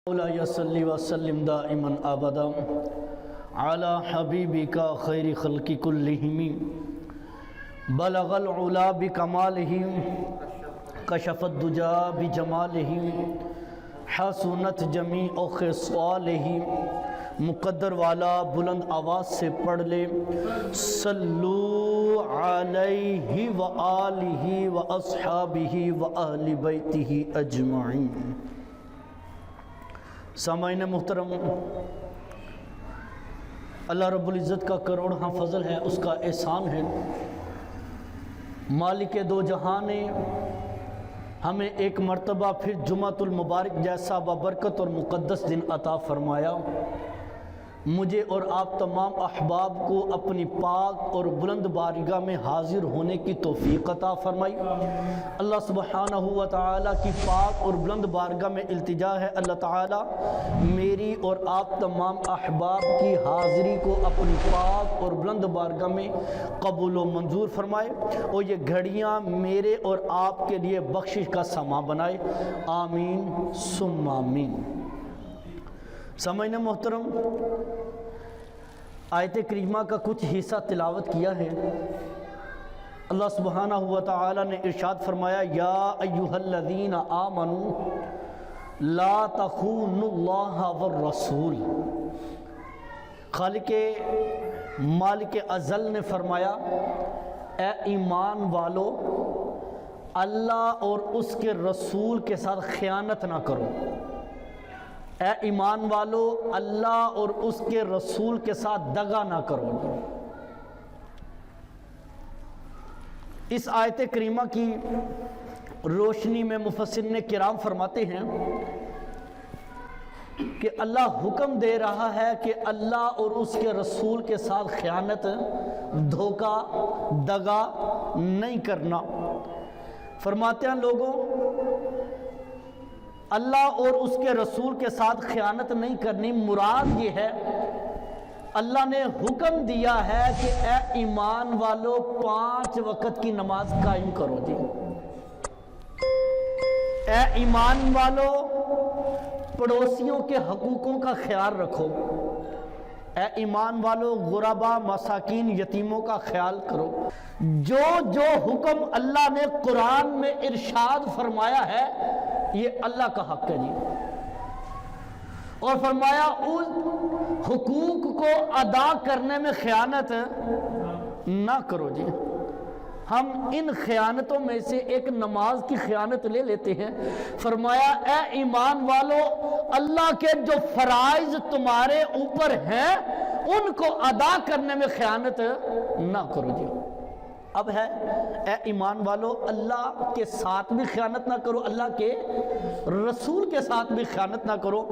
مولا صلی وسلم دائما ابدا علی حبیبک خیر خلق کلہم بلغ العلا بکمالہ کشف الدجا بجمالہ حسنت جمیع خصالہ۔ مقدر والا بلند آواز سے پڑھ لے صلو علیہ وآلہ واصحابہ واہل بیتہ اجمعین۔ سامعین محترم، اللہ رب العزت کا کروڑہا فضل ہے، اس کا احسان ہے، مالک دو جہاں نے ہمیں ایک مرتبہ پھر جمعۃ المبارک جیسا بابرکت اور مقدس دن عطا فرمایا۔ مجھے اور آپ تمام احباب کو اپنی پاک اور بلند بارگاہ میں حاضر ہونے کی توفیق عطا فرمائی۔ اللہ سبحانہ و تعالیٰ کی پاک اور بلند بارگاہ میں التجا ہے، اللہ تعالیٰ میری اور آپ تمام احباب کی حاضری کو اپنی پاک اور بلند بارگاہ میں قبول و منظور فرمائے اور یہ گھڑیاں میرے اور آپ کے لیے بخشش کا سامان بنائے، آمین ثم آمین۔ سامعین محترم، آیت کریمہ کا کچھ حصہ تلاوت کیا ہے۔ اللہ سبحانہ و تعالی نے ارشاد فرمایا، یا ایہا الذین آمنوا لا تخونوا اللہ والرسول۔ خالق مالک ازل نے فرمایا، اے ایمان والو، اللہ اور اس کے رسول کے ساتھ خیانت نہ کرو۔ اے ایمان والو، اللہ اور اس کے رسول کے ساتھ دغا نہ کرو۔ اس آیت کریمہ کی روشنی میں مفسرین کرام فرماتے ہیں کہ اللہ حکم دے رہا ہے کہ اللہ اور اس کے رسول کے ساتھ خیانت، دھوکہ، دغا نہیں کرنا۔ فرماتے ہیں لوگوں، اللہ اور اس کے رسول کے ساتھ خیانت نہیں کرنی، مراد یہ ہے اللہ نے حکم دیا ہے کہ اے ایمان والو 5 وقت کی نماز قائم کرو جی۔ اے ایمان والو، پڑوسیوں کے حقوقوں کا خیال رکھو۔ اے ایمان والو، غربا، مساکین، یتیموں کا خیال کرو۔ جو جو حکم اللہ نے قرآن میں ارشاد فرمایا ہے یہ اللہ کا حق ہے جی، اور فرمایا اس حقوق کو ادا کرنے میں خیانت نہ کرو جی۔ ہم ان خیانتوں میں سے ایک نماز کی خیانت لے لیتے ہیں۔ فرمایا اے ایمان والو، اللہ کے جو فرائض تمہارے اوپر ہیں ان کو ادا کرنے میں خیانت نہ کرو جی۔ اب ہے اے ایمان والو، اللہ کے ساتھ بھی خیانت نہ کرو، اللہ کے رسول کے ساتھ بھی خیانت نہ کرو۔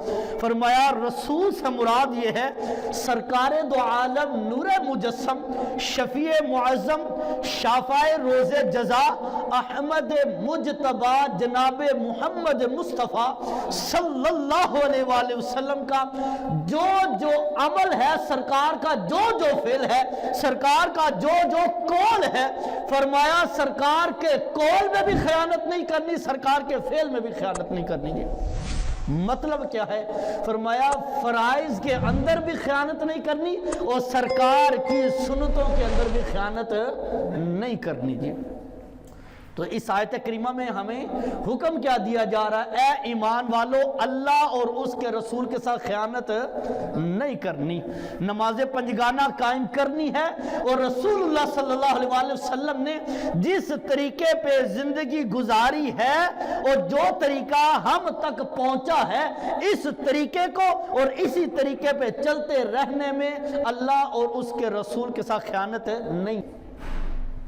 فرمایا رسول سے مراد یہ ہے سرکار دو عالم، نور مجسم، شفیع معظم، شافع روز جزا، احمد مجتبی، جناب محمد مصطفیٰ صلی اللہ علیہ وآلہ وسلم کا جو جو عمل ہے، سرکار کا جو جو فعل ہے، سرکار کا جو جو قول ہے، فرمایا سرکار کے قول میں بھی خیانت نہیں کرنی، سرکار کے فعل میں بھی خیانت نہیں کرنی جی۔ مطلب کیا ہے؟ فرمایا فرائض کے اندر بھی خیانت نہیں کرنی اور سرکار کی سنتوں کے اندر بھی خیانت نہیں کرنی جی۔ تو اس آیت کریمہ میں ہمیں حکم کیا دیا جا رہا ہے؟ اے ایمان والو، اللہ اور اس کے رسول کے ساتھ خیانت نہیں کرنی، نماز پنجگانہ قائم کرنی ہے، اور رسول اللہ صلی اللہ علیہ وآلہ وسلم نے جس طریقے پہ زندگی گزاری ہے اور جو طریقہ ہم تک پہنچا ہے، اس طریقے کو اور اسی طریقے پہ چلتے رہنے میں اللہ اور اس کے رسول کے ساتھ خیانت نہیں۔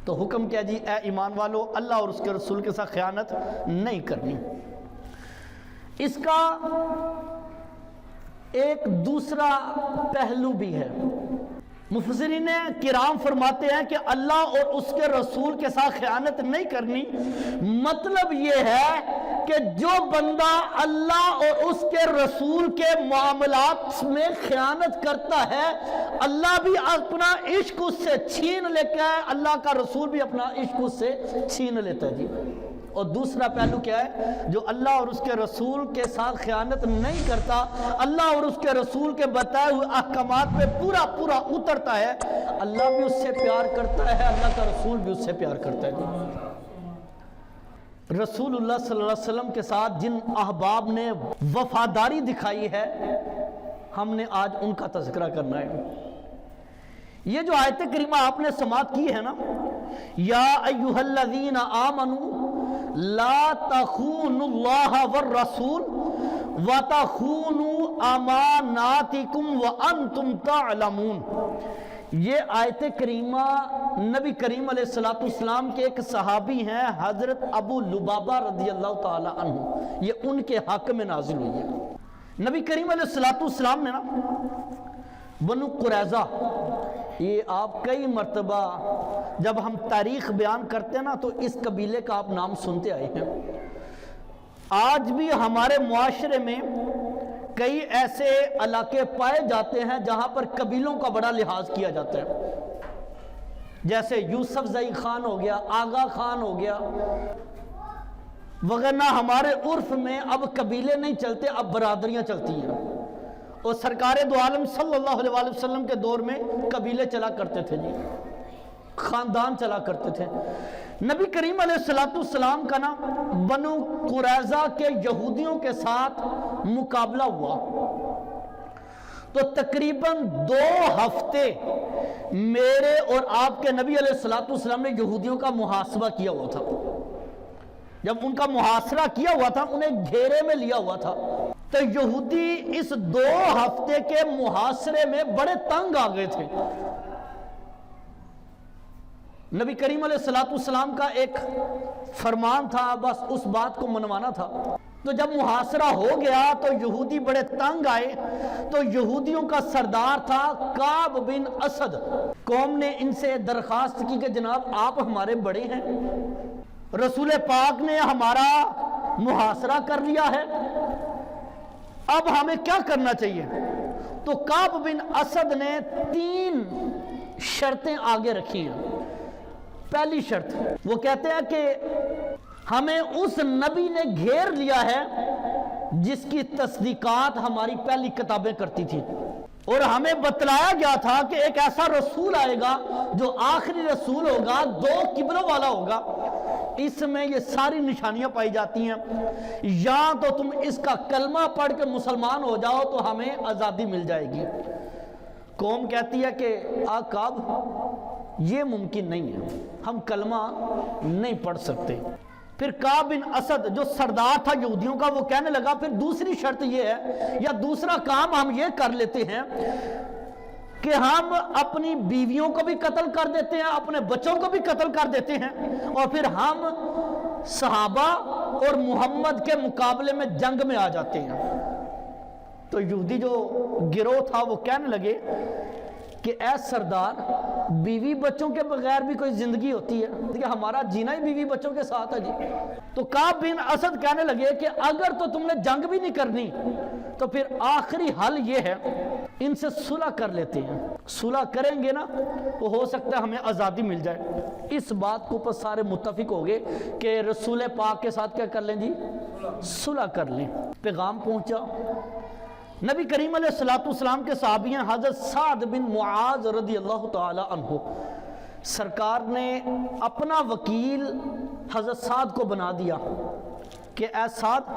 تو حکم کیا جی؟ اے ایمان والو، اللہ اور اس کے رسول کے ساتھ خیانت نہیں کرنی۔ اس کا ایک دوسرا پہلو بھی ہے۔ مفسرین کرام فرماتے ہیں کہ اللہ اور اس کے رسول کے ساتھ خیانت نہیں کرنی، مطلب یہ ہے کہ جو بندہ اللہ اور اس کے رسول کے معاملات میں خیانت کرتا ہے، اللہ بھی اپنا عشق اس سے چھین لیتا ہے، اللہ کا رسول بھی اپنا عشق اس سے چھین لیتا ہے جی۔ اور دوسرا پہلو کیا ہے؟ جو اللہ اور اس کے رسول کے ساتھ خیانت نہیں کرتا، اللہ اور اس کے رسول کے بتائے ہوئے احکامات پہ پورا پورا اترتا ہے، اللہ بھی اس سے پیار کرتا ہے، اللہ کا رسول بھی اس سے پیار کرتا ہے۔ رسول اللہ صلی اللہ علیہ وسلم کے ساتھ جن احباب نے وفاداری دکھائی ہے، ہم نے آج ان کا تذکرہ کرنا ہے۔ یہ جو آیت کریمہ آپ نے سماعت کی ہے نا، یا ایھا الذین آمنوا لا تخونوا اللہ والرسول وتخونوا اماناتکم وانتم تعلمون، یہ آیت کریمہ نبی کریم علیہ السلام کے ایک صحابی ہیں حضرت ابو لبابہ رضی اللہ تعالی عنہ، یہ ان کے حق میں نازل ہوئی ہے۔ نبی کریم علیہ السلام نے نا بنو قریظہ، یہ آپ کئی مرتبہ جب ہم تاریخ بیان کرتے ہیں نا تو اس قبیلے کا آپ نام سنتے آئے ہیں۔ آج بھی ہمارے معاشرے میں کئی ایسے علاقے پائے جاتے ہیں جہاں پر قبیلوں کا بڑا لحاظ کیا جاتا ہے، جیسے یوسف زئی خان ہو گیا، آغا خان ہو گیا وغیرہ۔ ہمارے عرف میں اب قبیلے نہیں چلتے، اب برادریاں چلتی ہیں، اور سرکار دو عالم صلی اللہ علیہ وآلہ وسلم کے دور میں قبیلے چلا کرتے تھے جی، خاندان چلا کرتے تھے۔ نبی کریم علیہ السلام کا نا بنو قریظہ کے یہودیوں کے ساتھ مقابلہ ہوا تو تقریباً 2 ہفتے میرے اور آپ کے نبی علیہ السلام نے یہودیوں کا محاصرہ کیا ہوا تھا۔ جب ان کا محاصرہ کیا ہوا تھا، انہیں گھیرے میں لیا ہوا تھا، تو یہودی اس 2 ہفتے کے محاصرے میں بڑے تنگ آ گئے تھے۔ نبی کریم علیہ السلام کا ایک فرمان تھا، بس اس بات کو منوانا تھا۔ تو جب محاصرہ ہو گیا تو یہودی بڑے تنگ آئے، تو یہودیوں کا سردار تھا کعب بن اسد۔ قوم نے ان سے درخواست کی کہ جناب آپ ہمارے بڑے ہیں، رسول پاک نے ہمارا محاصرہ کر لیا ہے، اب ہمیں کیا کرنا چاہیے؟ تو کعب بن اسد نے 3 شرطیں آگے رکھی ہیں۔ پہلی شرط وہ کہتے ہیں کہ ہمیں اس نبی نے گھیر لیا ہے جس کی تصدیقات ہماری پہلی کتابیں کرتی تھی، اور ہمیں بتلایا گیا تھا کہ ایک ایسا رسول آئے گا جو آخری رسول ہوگا، 2 قبلوں والا ہوگا۔ اس میں یہ ساری نشانیاں پائی جاتی ہیں، یا تو تم اس کا کلمہ پڑھ کے مسلمان ہو جاؤ تو ہمیں آزادی مل جائے گی۔ قوم کہتی ہے کہ کعب یہ ممکن نہیں ہے، ہم کلمہ نہیں پڑھ سکتے۔ پھر کعب بن اسد جو سردار تھا یہودیوں کا، وہ کہنے لگا پھر دوسری شرط یہ ہے، یا دوسرا کام ہم یہ کر لیتے ہیں کہ ہم اپنی بیویوں کو بھی قتل کر دیتے ہیں، اپنے بچوں کو بھی قتل کر دیتے ہیں، اور پھر ہم صحابہ اور محمد کے مقابلے میں جنگ میں آ جاتے ہیں۔ تو یہودی جو گروہ تھا وہ کہنے لگے کہ اے سردار، بیوی بچوں کے بغیر بھی کوئی زندگی ہوتی ہے؟ دیکھیں ہمارا جینا ہی بیوی بچوں کے ساتھ ہے جی۔ تو کعب بن اسد کہنے لگے کہ اگر تو تم نے جنگ بھی نہیں کرنی تو پھر آخری حل یہ ہے، ان سے صلح کر لیتے ہیں، صلح کریں گے نا تو ہو سکتا ہے ہمیں آزادی مل جائے۔ اس بات کو پر سارے متفق ہو گئے کہ رسول پاک کے ساتھ کیا کر لیں جی؟ صلح کر لیں۔ پیغام پہنچا، نبی کریم علیہ السلام کے صحابی ہیں حضرت سعد بن معاذ رضی اللہ تعالی عنہ، سرکار نے اپنا وکیل حضرت سعد کو بنا دیا کہ اے سعد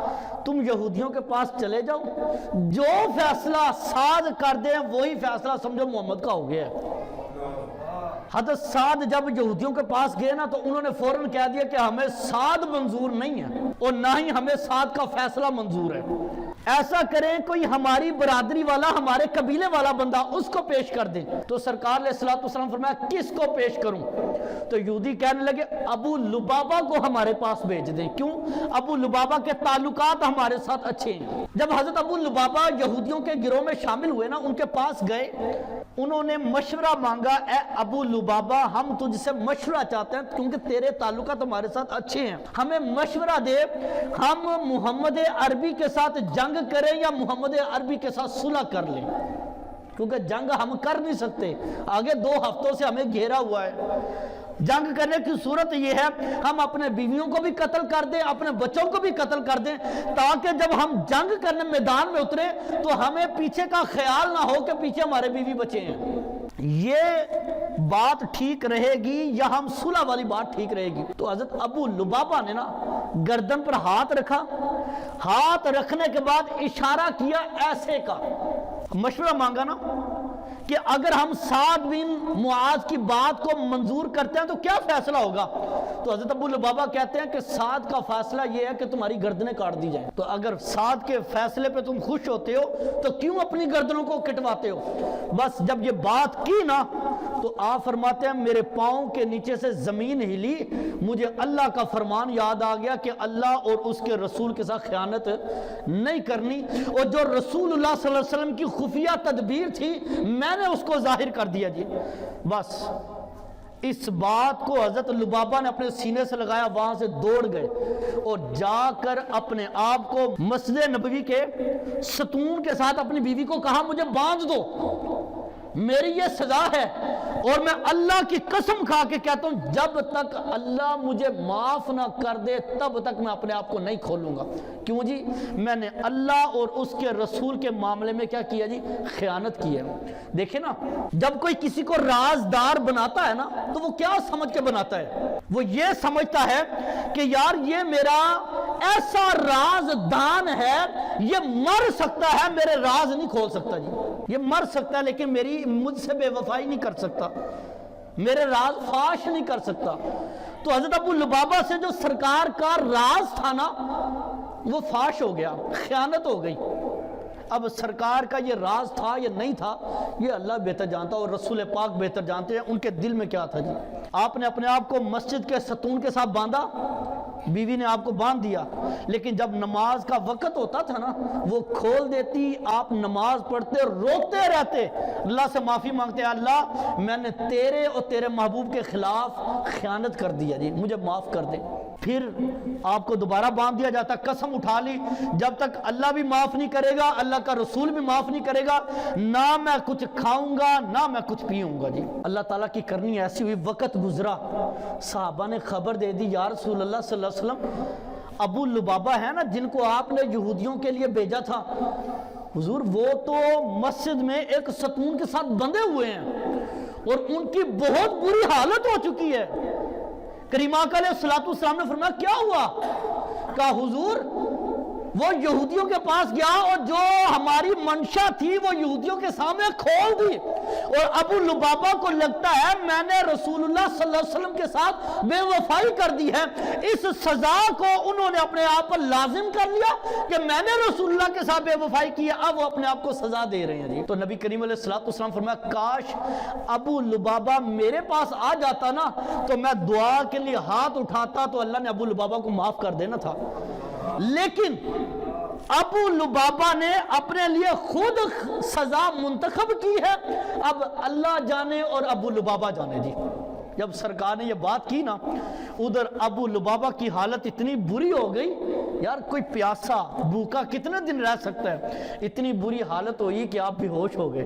تم یہودیوں کے پاس چلے جاؤ، جو فیصلہ سعد کر دیں وہی فیصلہ سمجھو محمد کا ہو گیا ہے۔ حضرت سعد جب یہودیوں کے پاس گئے نا تو انہوں نے فوراً کہہ دیا کہ ہمیں سعد منظور نہیں ہے اور نہ ہی ہمیں سعد کا فیصلہ منظور ہے، ایسا کریں کوئی ہماری برادری والا، ہمارے قبیلے والا بندہ اس کو پیش کر دیں۔ تو سرکار علیہ السلام فرمایا کس کو پیش کروں؟ تو یہودی کہنے لگے ابو لبابہ کو ہمارے پاس بھیج دیں۔ کیوں؟ ابو لبابہ کے تعلقات ہمارے ساتھ اچھے ہیں۔ جب حضرت ابو لبابہ یہودیوں کے گروہ میں شامل ہوئے نا، ان کے پاس گئے، انہوں نے مشورہ مانگا، اے ابو لبابہ ہم تجھ سے مشورہ چاہتے ہیں کیونکہ تیرے تعلقات ہمارے ساتھ اچھے ہیں، ہمیں مشورہ دے، ہم محمد عربی کے ساتھ جنگ کریں یا محمد عربی کے ساتھ صلح کر لیں، کیونکہ جنگ ہم کر نہیں سکتے، آگے 2 ہفتوں سے ہمیں گھیرا ہوا ہے۔ جنگ کرنے کی صورت یہ ہے ہم اپنے بیویوں کو بھی قتل کر دیں، اپنے بچوں کو بھی قتل کر دیں، تاکہ جب ہم جنگ کرنے میدان میں اترے تو ہمیں پیچھے کا خیال نہ ہو کہ پیچھے ہمارے بیوی بچے ہیں۔ یہ بات ٹھیک رہے گی یا ہم صلح والی بات ٹھیک رہے گی؟ تو حضرت ابو لبابہ نے نا گردن پر ہاتھ رکھا، ہاتھ رکھنے کے بعد اشارہ کیا ایسے کا، مشورہ مانگا نا کہ اگر ہم سعد بن معاذ کی بات کو منظور کرتے ہیں تو کیا فیصلہ ہوگا؟ تو حضرت ابو لبابہ کہتے ہیں کہ سعد کا فیصلہ یہ ہے کہ تمہاری گردنیں کاٹ دی جائیں۔ تو اگر سعد کے فیصلے پہ تم خوش ہوتے ہو تو کیوں اپنی گردنوں کو کٹواتے ہو؟ بس جب یہ بات کی نا تو آپ فرماتے ہیں میرے پاؤں کے نیچے سے زمین ہلی، مجھے اللہ کا فرمان یاد آ گیا کہ اللہ اور اس کے رسول کے ساتھ خیانت نہیں کرنی، اور جو رسول اللہ صلی اللہ علیہ وسلم کی خفیہ تدبیر تھی میں نے اس کو ظاہر کر دیا جی۔ بس اس بات کو حضرت لبابہ نے اپنے سینے سے لگایا، وہاں سے دوڑ گئے اور جا کر اپنے آپ کو مسجد نبوی کے ستون کے ساتھ اپنی بیوی کو کہا مجھے باندھ دو، میری یہ سزا ہے، اور میں اللہ کی قسم کھا کے کہتا ہوں جب تک اللہ مجھے معاف نہ کر دے تب تک میں اپنے آپ کو نہیں کھولوں گا۔ کیوں جی؟ میں نے اللہ اور اس کے رسول کے معاملے میں کیا کیا جی؟ خیانت کی ہے۔ دیکھیں نا، جب کوئی کسی کو رازدار بناتا ہے نا تو وہ کیا سمجھ کے بناتا ہے؟ وہ یہ سمجھتا ہے کہ یار یہ میرا ایسا رازدان ہے، یہ مر سکتا ہے میرے راز نہیں کھول سکتا جی، یہ مر سکتا ہے لیکن مجھ سے بے وفائی نہیں کر سکتا، میرے راز فاش نہیں کر سکتا۔ تو حضرت ابو لبابہ سے جو سرکار کا راز تھا نا وہ فاش ہو گیا، خیانت ہو گئی۔ اب سرکار کا یہ راز تھا یا نہیں تھا یہ اللہ بہتر جانتا اور رسول پاک بہتر جانتے ہیں ان کے دل میں کیا تھا جی۔ آپ نے اپنے آپ کو مسجد کے ستون کے ساتھ باندھا، بیوی نے آپ کو باندھ دیا، لیکن جب نماز کا وقت ہوتا تھا نا وہ کھول دیتی، آپ نماز پڑھتے روتے رہتے، اللہ سے معافی مانگتے اللہ میں نے تیرے اور تیرے محبوب کے خلاف خیانت کر دیا جی، مجھے معاف کر دے۔ پھر آپ کو دوبارہ باندھ دیا جاتا، قسم اٹھا لی جب تک اللہ بھی معاف نہیں کرے گا، اللہ کا رسول بھی معاف نہیں کرے گا، نہ میں کچھ کھاؤں گا نہ میں کچھ پیوں گا جی۔ اللہ تعالیٰ کی کرنی ایسی ہوئی، وقت گزرا، صحابہ نے خبر دے دی یا رسول اللہ صلی اللہ علیہ وسلم ابو لبابہ ہے نا جن کو آپ نے یہودیوں کے لیے بھیجا تھا، حضور وہ تو مسجد میں ایک ستون کے ساتھ بندھے ہوئے ہیں اور ان کی بہت بری حالت ہو چکی ہے۔ کریم آقا علیہ السلام نے فرمایا کیا ہوا؟ کہا حضور وہ یہودیوں کے پاس گیا اور جو ہماری منشا تھی وہ یہودیوں کے سامنے کھول دی، اور ابو لبابہ کو لگتا ہے میں نے رسول اللہ صلی اللہ علیہ وسلم کے ساتھ بے وفائی کر دی ہے۔ اس سزا کو انہوں نے اپنے آپ پر لازم کر لیا کہ میں نے رسول اللہ کے ساتھ بے وفائی کی ہے، اب وہ اپنے آپ کو سزا دے رہے ہیں جی۔ تو نبی کریم علیہ السلام فرمایا کاش ابو لبابہ میرے پاس آ جاتا نا تو میں دعا کے لیے ہاتھ اٹھاتا تو اللہ نے ابو لبابہ کو معاف کر دینا تھا، لیکن ابو لبابہ نے اپنے لیے خود سزا منتخب کی ہے۔ اب اللہ جانے اور ابو لبابہ جانے جی۔ جب سرکار نے یہ بات کی نا ادھر ابو لبابہ کی حالت اتنی بری ہو گئی، یار کوئی پیاسا بھوکا کتنے دن رہ سکتا ہے، اتنی بری حالت ہوئی کہ آپ بے ہوش ہو گئے۔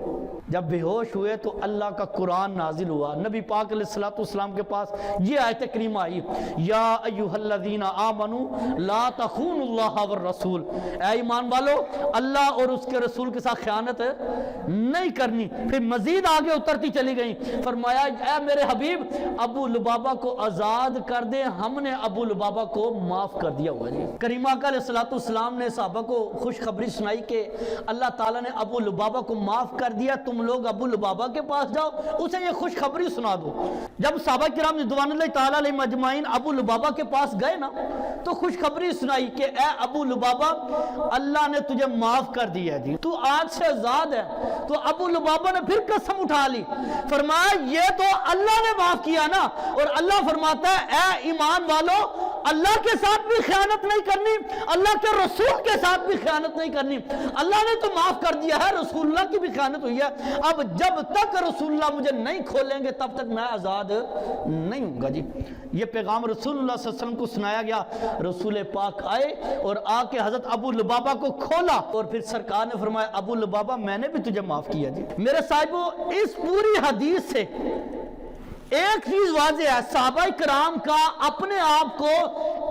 جب بے ہوش ہوئے تو اللہ کا قرآن نازل ہوا، نبی پاک علیہ السلام کے پاس یہ آیت کریمہ آئی، یا ایھا الذین آمنوا لا تخونوا اللہ والرسول، اے ایمان والو اللہ اور اس کے رسول کے ساتھ خیانت نہیں کرنی۔ پھر مزید آگے اترتی چلی گئی، فرمایا اے میرے حبیب ابو لبابہ کو آزاد کر دے، ہم نے ابو لبابہ کو معاف کر دیا ہوا جی۔ کریم آقا علیہ السلام نے صحابہ کو خوشخبری سنائی کہ اللہ تعالیٰ نے ابو لبابہ کو معاف کر دیا، تم لوگ ابو لبابہ کے پاس جاؤ اسے یہ خوشخبری سنا دو۔ جب صحابہ کرام رضوان اللہ تعالیٰ علیہم اجمعین ابو لبابہ کے پاس گئے نا تو خوشخبری سنائی کہ اے ابو لبابہ اللہ نے تجھے معاف کر دیا جی، تو آج سے آزاد ہے۔ تو ابو لبابہ نے پھر قسم اٹھا لی، فرمایا یہ تو اللہ نے معاف کیا نا، اور اللہ فرماتا ہے اے ایمان والو اللہ کے ساتھ بھی خیانت نہیں کرنی، اللہ کے رسول کے ساتھ بھی خیانت نہیں کرنی، اللہ نے تو معاف کر دیا ہے، رسول اللہ کی بھی خیانت ہوئی ہے، اب جب تک رسول اللہ مجھے نہیں کھولیں گے تب تک میں آزاد نہیں ہوں گا جی۔ یہ پیغام رسول اللہ صلی اللہ علیہ وسلم کو سنایا گیا، رسول پاک آئے اور آ کے حضرت ابو لبابہ کو کھولا اور پھر سرکار نے فرمایا ابو لبابہ میں نے بھی تجھے معاف کیا جی۔ میرے صاحبو اس پوری حدیث سے ایک چیز واضح ہے، صحابہ کرام کا اپنے آپ کو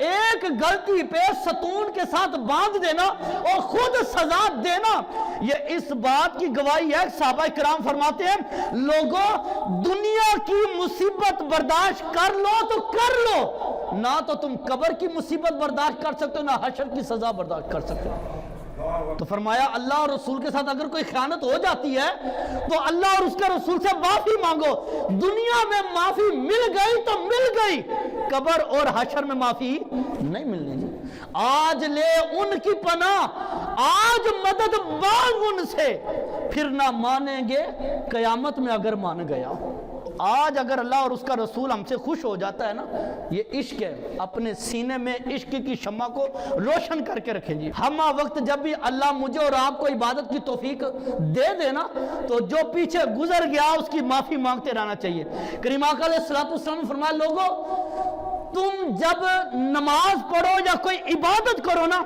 ایک غلطی پہ ستون کے ساتھ باندھ دینا اور خود سزا دینا، یہ اس بات کی گواہی ہے۔ صحابہ کرام فرماتے ہیں لوگوں دنیا کی مصیبت برداشت کر لو تو کر لو، نہ تو تم قبر کی مصیبت برداشت کر سکتے ہو، نہ حشر کی سزا برداشت کر سکتے ہو۔ تو فرمایا اللہ اور رسول کے ساتھ اگر کوئی خیانت ہو جاتی ہے تو اللہ اور اس کے رسول سے معافی مانگو، دنیا میں معافی مل گئی تو مل گئی، قبر اور حشر میں معافی نہیں ملنی جی۔ آج لے ان کی پناہ، آج مدد مانگ ان سے، پھر نہ مانیں گے قیامت میں اگر مان گیا۔ آج اگر اللہ اور اس کا رسول ہم سے خوش ہو جاتا ہے نا، یہ عشق ہے، اپنے سینے میں عشق کی شمع کو روشن کر کے رکھیں جی۔ ہم وقت جب بھی اللہ مجھے اور آپ کو عبادت کی توفیق دے دینا تو جو پیچھے گزر گیا اس کی معافی مانگتے رہنا چاہیے۔ کریم آقا علیہ السلام نے فرمایا لوگوں تم جب نماز پڑھو یا کوئی عبادت کرو نا،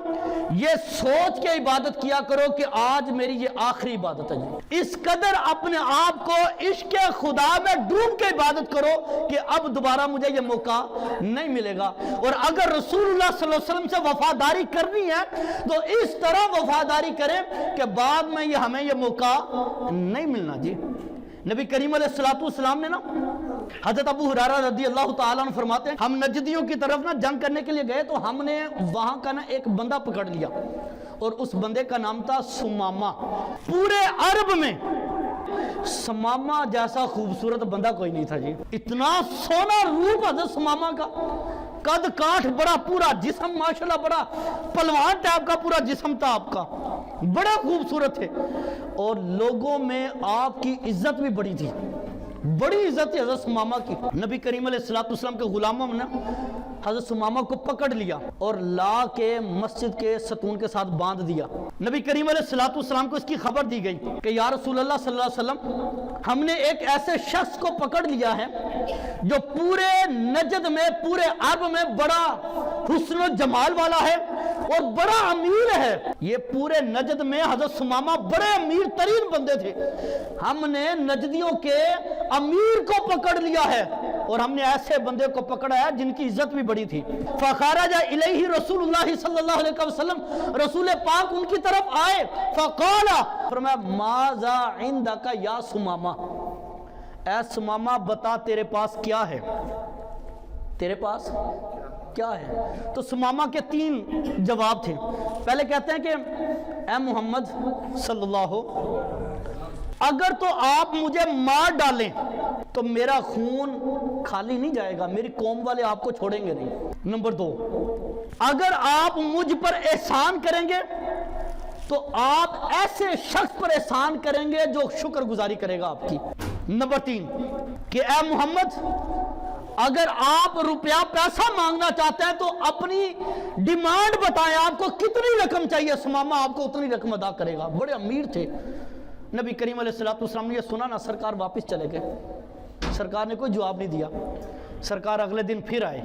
یہ سوچ کے عبادت کیا کرو کہ آج میری یہ آخری عبادت ہے جی۔ اس قدر اپنے آپ کو عشق خدا میں ڈوب کے عبادت کرو کہ اب دوبارہ مجھے یہ موقع نہیں ملے گا۔ اور اگر رسول اللہ صلی اللہ علیہ وسلم سے وفاداری کرنی ہے تو اس طرح وفاداری کریں کہ بعد میں ہمیں یہ موقع نہیں ملنا جی۔ نبی کریم علیہ السلام نے نا، حضرت ابو ہریرہ رضی اللہ تعالیٰ عنہ فرماتے ہیں ہم نجدیوں کی طرف نا جنگ کرنے کے لیے گئے تو ہم نے وہاں کا نا ایک بندہ پکڑ لیا اور اس بندے کا نام تھا سمامہ۔ پورے عرب میں سمامہ جیسا خوبصورت بندہ کوئی نہیں تھا جی، اتنا سونا روپ حضرت سمامہ کا، قد کاٹھ بڑا، پورا جسم ماشاءاللہ بڑا پلوان ٹائپ کا پورا جسم تھا آپ کا، بڑا خوبصورت تھے اور لوگوں میں آپ کی عزت بھی بڑی تھی، بڑی عزت تھی حضرت سمامہ کی۔ نبی کریم علیہ السلام کے غلاموں نے حضرت سمامہ کو پکڑ لیا اور لا کے مسجد کے ستون کے ساتھ باندھ دیا۔ نبی کریم علیہ السلام کو اس کی خبر دی گئی کہ یا رسول اللہ صلی اللہ علیہ وسلم ہم نے ایک ایسے شخص کو پکڑ لیا ہے جو پورے نجد میں، پورے عرب میں بڑا حسن و جمال والا ہے اور بڑا امیر ہے۔ یہ پورے نجد میں حضرت سمامہ بڑے امیر ترین بندے تھے، ہم نے نجدیوں کے امیر کو پکڑ لیا ہے اور ہم نے ایسے بندے کو پکڑا ہے جن کی عزت بھی بڑی تھی۔ فخرج الیہ رسول اللہ صلی اللہ علیہ وسلم، رسول پاک ان کی طرف آئے، فقال، فرمایا ماذا عندک یا سمامہ، اے سمامہ بتا تیرے پاس کیا ہے، تیرے پاس کیا ہے؟ تو سمامہ کے 3 جواب تھے۔ پہلے کہتے ہیں کہ اے محمد صلی اللہ اگر تو آپ مجھے مار ڈالیں تو میرا خون خالی نہیں جائے گا، میری قوم والے آپ کو چھوڑیں گے نہیں۔ نمبر 2، اگر آپ مجھ پر احسان کریں گے تو آپ ایسے شخص پر احسان کریں گے جو شکر گزاری کرے گا آپ کی۔ نمبر 3 کہ اے محمد اگر آپ روپیہ پیسہ مانگنا چاہتے ہیں تو اپنی ڈیمانڈ بتائیں، آپ کو کتنی رقم چاہیے، سمامہ آپ کو اتنی رقم ادا کرے گا۔ بڑے امیر تھے۔ نبی کریم علیہ السلام نے یہ سنا نا، سرکار واپس چلے گئے، سرکار نے کوئی جواب نہیں دیا۔ سرکار اگلے دن پھر آئے،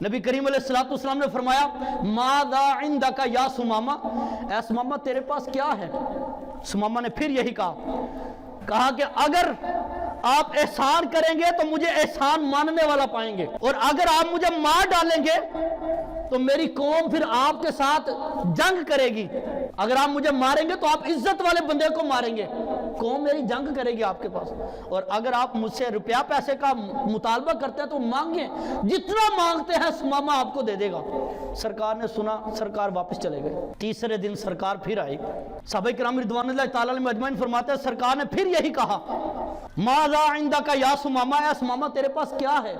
نبی کریم علیہ السلام نے فرمایا ماذا عندک یا سمامہ، اے سمامہ تیرے پاس کیا ہے؟ سمامہ نے پھر یہی کہا کہ اگر آپ احسان کریں گے تو مجھے احسان ماننے والا پائیں گے، اور اگر آپ مجھے مار ڈالیں گے تو میری قوم پھر آپ کے ساتھ جنگ کرے گی۔ اگر آپ مجھے ماریں گے تو آپ عزت والے بندے کو ماریں گے، قوم میری جنگ کرے گی آپ کے پاس۔ اور اگر آپ مجھ سے روپیہ پیسے کا مطالبہ کرتے ہیں تو مانگیں، جتنا مانگتے ہیں سمامہ آپ کو دے دے گا۔ سرکار نے سنا، سرکار واپس چلے گئے۔ تیسرے دن سرکار پھر آئے۔ صحابہ کرام رضوان اللہ تعالیٰ علیہم اجمعین فرماتے ہیں سرکار نے پھر یہی کہا ماذا عندک یا سمامہ، اے سمامہ تیرے پاس کیا ہے؟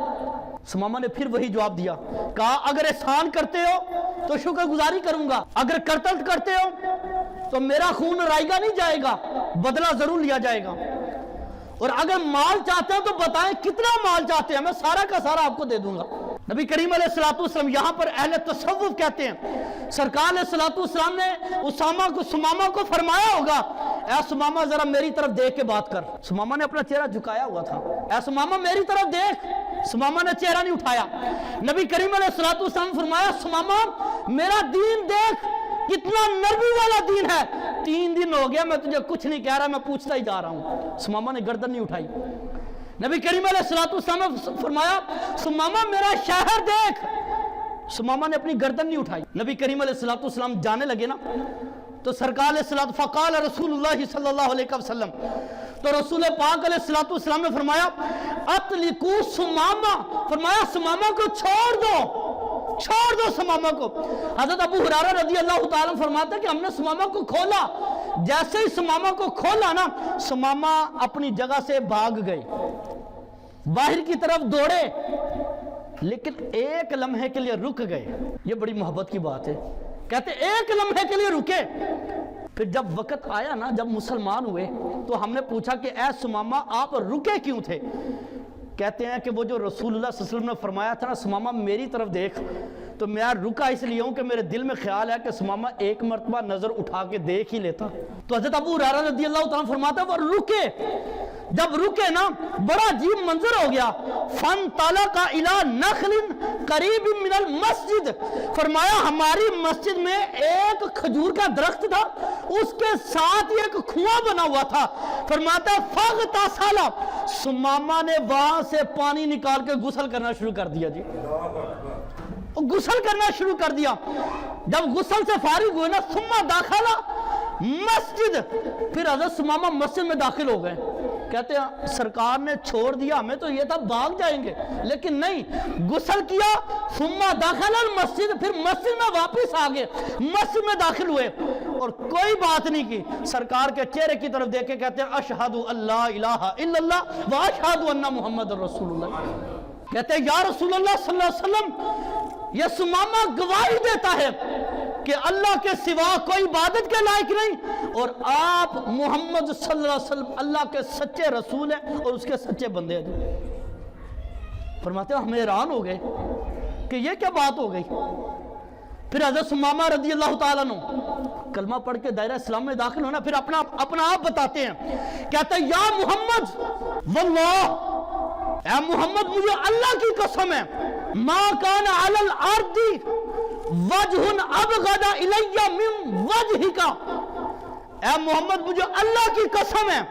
سمامہ نے پھر وہی جواب دیا، کہا اگر احسان کرتے ہو تو شکر گزاری کروں گا، اگر قتل کرتے ہو تو میرا خون رائگا نہیں جائے گا، بدلہ ضرور لیا جائے گا، اور اگر مال چاہتے ہیں تو بتائیں کتنا مال چاہتے ہیں، میں سارا کا سارا آپ کو دے دوں گا۔ نبی کریم علیہ السلام یہاں پر اہل تصوف کہتے ہیں سرکار علیہ السلام نے سمامہ کو فرمایا ہوگا اے سمامہ ذرا میری طرف دیکھ کے بات کر۔ سمامہ نے اپنا چہرہ جھکایا ہوا تھا، اے سمامہ میری طرف دیکھ۔ سمامہ نے چہرہ نہیں اٹھایا۔ نبی کریم علیہ السلام فرمایا سمامہ میرا دین دیکھ کتنا نرمی والا دین ہے، 3 دن ہو گیا میں تجھے کچھ نہیں کہہ رہا، میں پوچھتا ہی جا رہا ہوں۔ سمامہ نے گردن نہیں اٹھائی۔ نبی کریم علیہ السلام نے فرمایا سمامہ میرا شہر دیکھ. سمامہ نے اپنی گردن نہیں اٹھائی. نبی کریم علیہ السلام جانے لگے نا تو سرکار علیہ السلام فقال رسول اللہ صلی اللہ علیہ وسلم, تو رسول پاک علیہ السلام نے فرمایا اطلقوا سمامہ, فرمایا سمامہ کو چھوڑ دو سمامہ کو. حضرت ابو ہریرہ رضی اللہ تعالیٰ فرماتا ہے کہ ہم نے سمامہ کو کھولا, جیسے ہی سمامہ کو کھولا نا سمامہ اپنی جگہ سے بھاگ گئے, باہر کی طرف دوڑے, لیکن ایک لمحے کے لیے رک گئے. یہ بڑی محبت کی بات ہے, کہتے ایک لمحے کے لیے رکے. پھر جب وقت آیا نا, جب مسلمان ہوئے تو ہم نے پوچھا کہ اے سمامہ آپ رکے کیوں تھے؟ کہتے ہیں کہ وہ جو رسول اللہ صلی اللہ علیہ وسلم نے فرمایا تھا نا سمامہ میری طرف دیکھ, تو میں رکا اس لیے ہوں کہ میرے دل میں خیال ہے کہ سمامہ ایک مرتبہ نظر اٹھا کے دیکھ ہی لیتا. تو حضرت ابو ہریرہ رضی اللہ تعالیٰ فرماتا ہے وہ رکے, جب رکے نا بڑا عجیب منظر ہو گیا. فانطلق الی نخل قریب من المسجد, فرمایا ہماری مسجد میں ایک کھجور کا درخت تھا, اس کے ساتھ ایک کنواں بنا ہوا تھا. فرماتا فاغتسل, سمامہ نے وہاں سے پانی نکال کے غسل کرنا شروع کر دیا. جی غسل کرنا شروع کر دیا. جب غسل سے فارغ ہوئے نا ثم داخل مسجد, پھر حضرت سمامہ مسجد میں داخل ہو گئے. کہتے ہیں سرکار نے چھوڑ دیا, ہمیں تو یہ تھا بھاگ جائیں گے, لیکن نہیں, غسل کیا ثم داخل المسجد, پھر مسجد میں واپس آ گئے, مسجد میں داخل ہوئے اور کوئی بات نہیں کی. سرکار کے چہرے کی طرف دیکھ کے کہتے ہیں اشہد اللہ الہ الا اللہ و اشہد ان محمد رسول اللہ. کہتے ہیں یا رسول اللہ صلی اللہ علیہ وسلم, یہ سمامہ گواہی دیتا ہے کہ اللہ کے سوا کوئی عبادت کے لائق نہیں, اور آپ محمد صلی اللہ علیہ وسلم اللہ کے سچے رسول ہیں اور اس کے سچے بندے ہیں. فرماتے ہیں ہم حیران ہو گئے کہ یہ کیا بات ہو گئی. پھر حضرت سمامہ رضی اللہ تعالیٰ عنہ کلمہ پڑھ کے دائرہ اسلام میں داخل ہونا, پھر اپنا آپ بتاتے ہیں. کہتے ہیں یا محمد واللہ, اے محمد مجھے اللہ کی قسم ہے, ما کان علی الارض وجہ ابغض الی من وجہک, اے محمد مجھے اللہ کی قسم ہے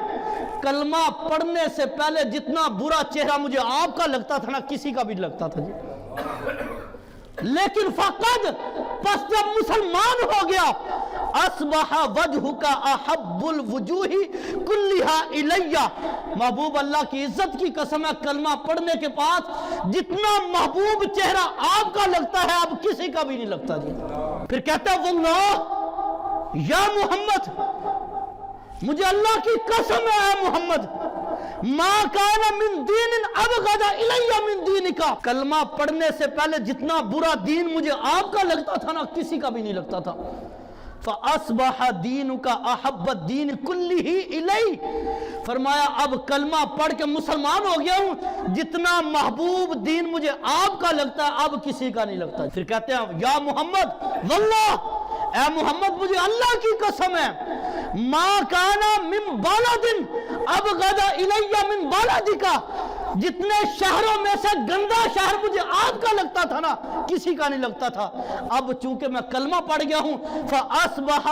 کلمہ پڑھنے سے پہلے جتنا برا چہرہ مجھے آپ کا لگتا تھا نا کسی کا بھی لگتا تھا. جی لیکن فقد, پس جب مسلمان ہو گیا, اصبح وجہک احب الوجوہ کلھا الی, محبوب اللہ کی عزت کی قسم ہے کلمہ پڑھنے کے بعد جتنا محبوب چہرہ آپ کا لگتا ہے اب کسی کا بھی نہیں لگتا. جی پھر کہتا ہے واللہ یا محمد, مجھے اللہ کی قسم ہے اے محمد, ما کان من دین ابغض الی من دینک, کلمہ پڑھنے سے پہلے جتنا برا دین مجھے آپ کا لگتا تھا نا کسی کا بھی نہیں لگتا تھا. فاصبح دینک احب الدین کلہ الی, فرمایا اب کلمہ پڑھ کے مسلمان ہو گیا ہوں, جتنا محبوب دین مجھے آپ کا لگتا ہے اب کسی کا نہیں لگتا. پھر کہتے ہیں یا محمد واللہ, اے محمد مجھے اللہ کی قسم ہے, ما کانا من بالد ابغض الی من بالدک, جتنے شہروں میں سے گندا شہر مجھے آپ کا لگتا تھا نا کسی کا نہیں لگتا تھا, اب چونکہ میں کلمہ پڑھ گیا ہوں فاصبح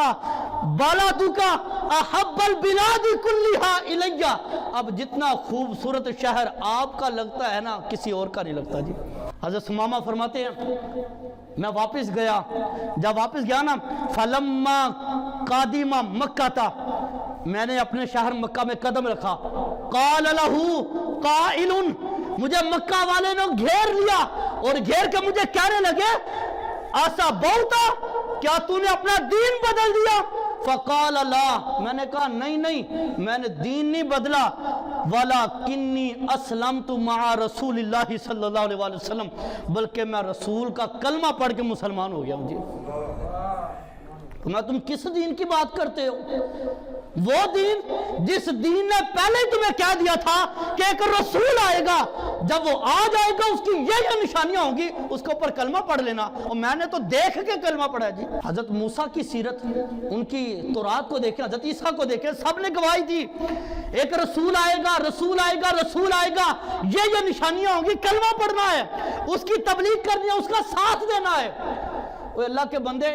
بالدک احب البلاد کلھا الی, اب جتنا خوبصورت شہر آپ کا لگتا ہے نا کسی اور کا نہیں لگتا. جی حضرت سمامہ فرماتے ہیں میں واپس گیا, جب واپس گیا نا فلما قادم مکہ تھا, میں نے اپنے شہر مکہ میں قدم رکھا, قال لہو قائل, مجھے مکہ والے نے گھیر لیا اور گھیر کے مجھے کہنے لگے ایسا بہتا, کیا تو نے اپنا دین بدل دیا؟ فقال لا, میں نے کہا نہیں میں نے دین نہیں بدلا, ولیکنی اسلمت مع رسول اللہ صلی اللہ علیہ وسلم, بلکہ میں رسول کا کلمہ پڑھ کے مسلمان ہو گیا ہوں. جی میں تم کس دین کی بات کرتے ہو؟ وہ دین جس دین نے پہلے ہی تمہیں کہہ دیا تھا کہ ایک رسول آئے گا, جب وہ آ جائے گا اس کی یہ نشانیاں ہوں گی, اس کے اوپر کلمہ پڑھ لینا, اور میں نے تو دیکھ کے کلمہ پڑھا. جی حضرت موسیٰ کی سیرت, ان کی تورات کو دیکھیں, حضرت عیسیٰ کو دیکھیں, سب نے گواہی دی ایک رسول آئے گا, رسول آئے گا, رسول آئے گا, یہ نشانیاں ہوں گی, کلمہ پڑھنا ہے, اس کی تبلیغ کرنی ہے, اس کا ساتھ دینا ہے. وہ اللہ کے بندے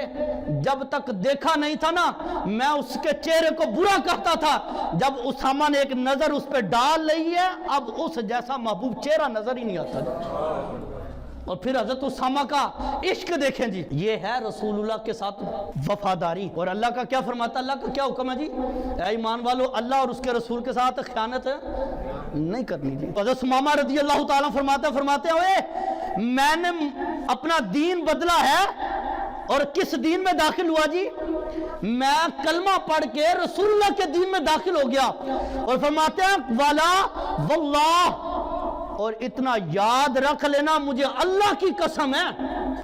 جب تک دیکھا نہیں تھا نا میں اس کے چہرے کو برا کہتا تھا، جب اسامہ نے ایک نظر اس پہ ڈال لی ہے اب اس جیسا محبوب چہرہ نظر ہی نہیں آتا۔ اور پھر حضرت اسامہ کا عشق دیکھیں جی، یہ ہے رسول اللہ کے ساتھ وفاداری۔ اور اللہ کا کیا فرماتا ہے، اللہ کا کیا حکم ہے جی، اے ایمان والو اللہ اور اس کے رسول کے ساتھ خیانت نہیں کرنی جی۔ حضرت ثمامہ رضی اللہ تعالیٰ فرماتے ہیں میں نے اپنا دین بدلا ہے، اور کس دین میں داخل ہوا جی، میں کلمہ پڑھ کے رسول اللہ کے دین میں داخل ہو گیا۔ اور فرماتے ہیں والا واللہ، اور اتنا یاد رکھ لینا مجھے اللہ کی قسم ہے،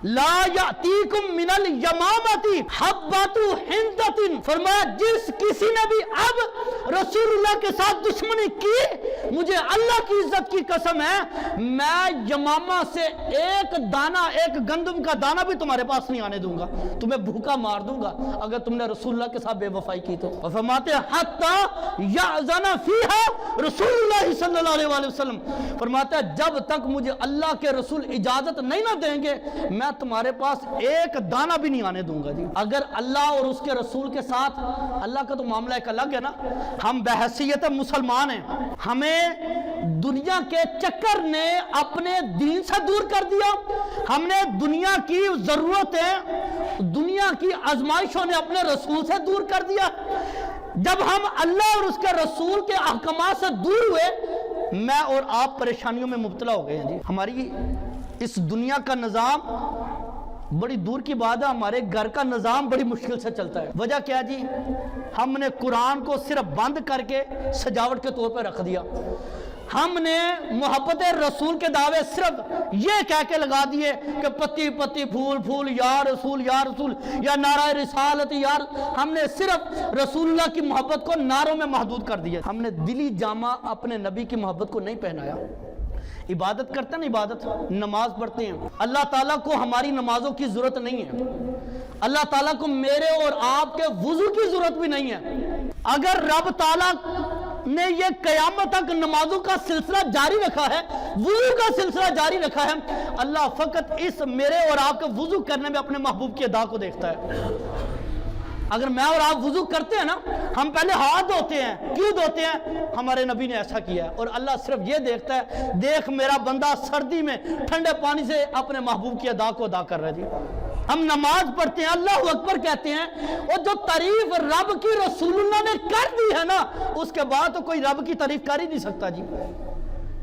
لا یاتیکم من الیمامۃ حبۃ حنطۃ، فرمایا جس کسی نے بھی اب رسول اللہ کے ساتھ دشمنی کی، مجھے اللہ کی عزت کی قسم ہے میں یمامہ سے ایک دانہ، ایک گندم کا دانہ بھی تمہارے پاس نہیں آنے دوں گا، تمہیں بھوکا مار دوں گا اگر تم نے رسول اللہ کے ساتھ بے وفائی کی تو۔ اور فرماتے ہیں حتی یأذن فیہا رسول اللہ صلی اللہ علیہ وسلم، فرماتے ہیں جب تک مجھے اللہ کے رسول اجازت نہیں نہ دیں گے میں تمہارے پاس ایک دانہ بھی نہیں آنے دوں گا جی۔ اگر اللہ اور اس کے رسول کے ساتھ، اللہ کا تو معاملہ ایک الگ ہے نا، ہم بحیثیت مسلمان ہیں، ہمیں دنیا کے چکر نے اپنے دین سے دور کر دیا، ہم نے دنیا کی ضرورتیں، دنیا کی آزمائشوں نے اپنے رسول سے دور کر دیا۔ جب ہم اللہ اور اس کے رسول کے احکامات سے دور ہوئے میں اور آپ پریشانیوں میں مبتلا ہو گئے ہیں جی۔ ہماری اس دنیا کا نظام بڑی دور کی بات ہے، ہمارے گھر کا نظام بڑی مشکل سے چلتا ہے۔ وجہ کیا جی، ہم نے قرآن کو صرف بند کر کے سجاوٹ کے طور پہ رکھ دیا، ہم نے محبت رسول کے دعوے صرف یہ کہہ کے لگا دیے کہ پتی پتی پھول پھول یا رسول یا نعرہ رسالت یار، ہم نے صرف رسول اللہ کی محبت کو نعروں میں محدود کر دیا، ہم نے دلی جامہ اپنے نبی کی محبت کو نہیں پہنایا۔ عبادت کرتے ہیں نا، عبادت نماز پڑھتے ہیں، اللہ تعالیٰ کو ہماری نمازوں کی ضرورت نہیں ہے، اللہ تعالیٰ کو میرے اور آپ کے وضو کی ضرورت بھی نہیں ہے۔ اگر رب تعالیٰ نے یہ قیامت تک نمازوں کا سلسلہ جاری رکھا ہے، وضو کا سلسلہ جاری رکھا ہے، اللہ فقط اس میرے اور آپ کے وضو کرنے میں اپنے محبوب کی ادا کو دیکھتا ہے۔ اگر میں اور آپ وضو کرتے ہیں نا، ہم پہلے ہاتھ دھوتے ہیں، کیوں دھوتے ہیں؟ ہمارے نبی نے ایسا کیا ہے، اور اللہ صرف یہ دیکھتا ہے دیکھ میرا بندہ سردی میں ٹھنڈے پانی سے اپنے محبوب کی ادا کو ادا کر رہا ہے جی۔ ہم نماز پڑھتے ہیں، اللہ اکبر کہتے ہیں، اور جو تعریف رب کی رسول اللہ نے کر دی ہے نا، اس کے بعد تو کوئی رب کی تعریف کر ہی نہیں سکتا جی۔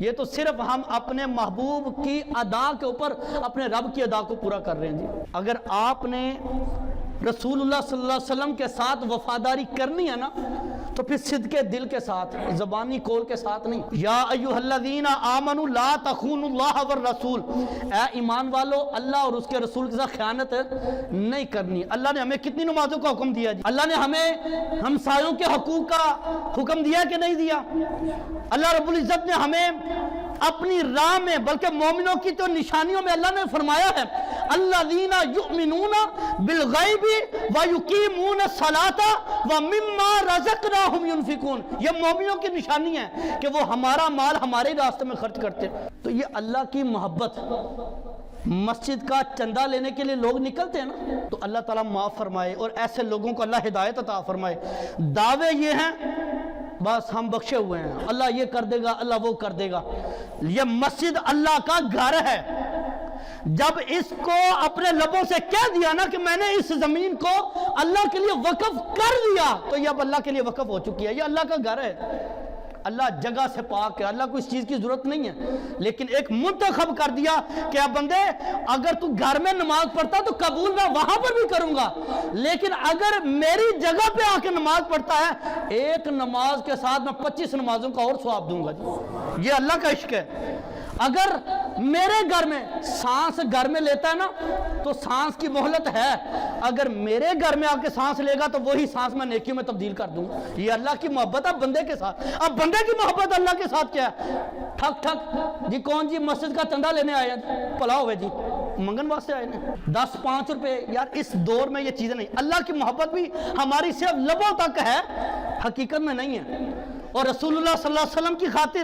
یہ تو صرف ہم اپنے محبوب کی ادا کے اوپر اپنے رب کی ادا کو پورا کر رہے ہیں جی۔ اگر آپ نے رسول اللہ صلی اللہ علیہ وسلم کے ساتھ وفاداری کرنی ہے نا تو پھر صدقے دل کے ساتھ، زبانی قول کے ساتھ نہیں۔ یا ایھا الذین آمنوا لا تخونوا اللہ والرسول، اے ایمان والو اللہ اور اس کے رسول کے ساتھ خیانت نہیں کرنی۔ اللہ نے ہمیں کتنی نمازوں کا حکم دیا جی؟ اللہ نے ہمیں ہمسایوں کے حقوق کا حکم دیا کہ نہیں دیا؟ اللہ رب العزت نے ہمیں اپنی راہ میں، بلکہ مومنوں کی تو نشانیوں میں اللہ نے فرمایا ہے الذین یؤمنون بالغیب ویقیمون الصلاۃ ومما رزقناہم ینفقون، یہ مومنوں کی نشانی ہے کہ وہ ہمارا مال ہمارے راستے میں خرچ کرتے۔ تو یہ اللہ کی محبت، مسجد کا چندہ لینے کے لیے لوگ نکلتے ہیں نا، تو اللہ تعالیٰ معاف فرمائے اور ایسے لوگوں کو اللہ ہدایت عطا فرمائے۔ دعوے یہ ہیں بس ہم بخشے ہوئے ہیں، اللہ یہ کر دے گا، اللہ وہ کر دے گا۔ یہ مسجد اللہ کا گھر ہے، جب اس کو اپنے لبوں سے کہہ دیا نا کہ میں نے اس زمین کو اللہ کے لیے وقف کر دیا، تو یہ اب اللہ کے لیے وقف ہو چکی ہے، یہ اللہ کا گھر ہے۔ اللہ جگہ سے پاک ہے، اللہ کو اس چیز کی ضرورت نہیں ہے، لیکن ایک منتخب کر دیا کہ اب بندے اگر تو گھر میں نماز پڑھتا تو قبول میں وہاں پر بھی کروں گا، لیکن اگر میری جگہ پہ آ کے نماز پڑھتا ہے ایک نماز کے ساتھ میں 25 نمازوں کا اور ثواب دوں گا جی۔ یہ اللہ کا عشق ہے۔ اگر میرے گھر میں سانس گھر میں لیتا ہے نا تو سانس کی مہلت ہے، اگر میرے گھر میں آ کے سانس لے گا تو وہی سانس میں نیکیوں میں تبدیل کر دوں گا۔ یہ اللہ کی محبت ہے بندے کے ساتھ۔ اب بندے کی محبت اللہ کے ساتھ کیا ہے؟ ٹھک ٹھک جی کون جی مسجد کا چندہ لینے آیا جی؟ پلا ہوئے جی منگن واسطے آئے نا 10-5 روپے، یار اس دور میں یہ چیزیں نہیں۔ اللہ کی محبت بھی ہماری صرف لبوں تک ہے، حقیقت میں نہیں ہے۔ اور رسولullah صلی اللہ علیہ وسلم کی خاطر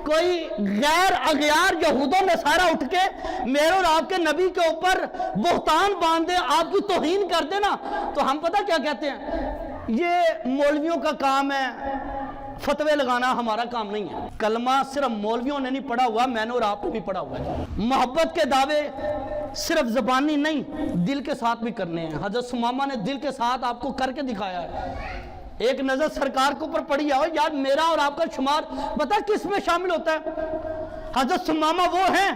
کوئی غیر اغیار یہود و نصارہ اٹھ کے میرے اور آپ کے نبی کے اوپر بہتان باندھ دے، آپ کی توہین کر دے نا، تو ہم پتہ کیا کہتے ہیں؟ یہ مولویوں کا کام ہے، فتوے لگانا ہمارا کام نہیں ہے۔ کلمہ صرف مولویوں نے نہیں پڑھا ہوا، میں نے اور آپ نے بھی پڑھا ہوا ہے۔ محبت کے دعوے صرف زبانی نہیں، دل کے ساتھ بھی کرنے ہیں۔ حضرت ثمامہ نے دل کے ساتھ آپ کو کر کے دکھایا ہے۔ ایک نظر سرکار کے اوپر پڑی آؤ یار، میرا اور آپ کا شمار پتہ کس میں شامل ہوتا ہے؟ حضرت ثمامہ وہ ہیں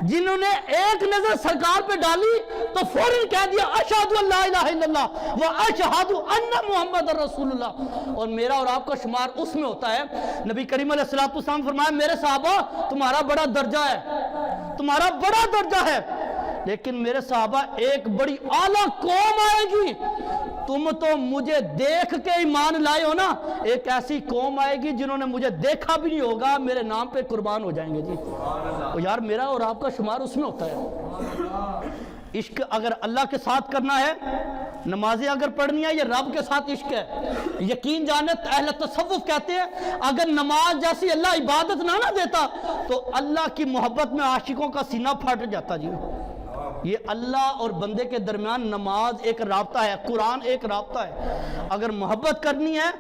جنہوں نے ایک نظر سرکار پہ ڈالی تو فوراً کہہ دیا اشہد ان لا الہ الا اللہ و اشہد ان محمد رسول اللہ، اور میرا اور آپ کا شمار اس میں ہوتا ہے۔ نبی کریم علیہ الصلوۃ والسلام فرمایا میرے صحابہ تمہارا بڑا درجہ ہے، تمہارا بڑا درجہ ہے، لیکن میرے صحابہ ایک بڑی اعلیٰ قوم آئے گی، تم تو مجھے دیکھ کے ایمان لائے ہو نا، ایک ایسی قوم آئے گی جنہوں نے مجھے دیکھا بھی نہیں ہوگا، میرے نام پہ قربان ہو جائیں گے جی۔ اور یار میرا اور آپ کا شمار اس میں ہوتا ہے۔ عشق اگر اللہ کے ساتھ کرنا ہے، نمازیں اگر پڑھنی ہے، یہ رب کے ساتھ عشق ہے۔ یقین جانت اہل تصوف کہتے ہیں اگر نماز جیسی اللہ عبادت نہ دیتا تو اللہ کی محبت میں عاشقوں کا سینہ پھٹ جاتا جی۔ یہ اللہ اور بندے کے درمیان نماز ایک رابطہ ہے، قرآن ایک رابطہ ہے۔ اگر محبت کرنی ہے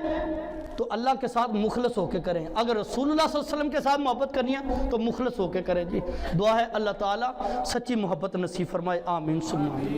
تو اللہ کے ساتھ مخلص ہو کے کریں، اگر رسول اللہ صلی اللہ علیہ وسلم کے ساتھ محبت کرنی ہے تو مخلص ہو کے کریں جی۔ دعا ہے اللہ تعالیٰ سچی محبت نصیب فرمائے، آمین ثم آمین۔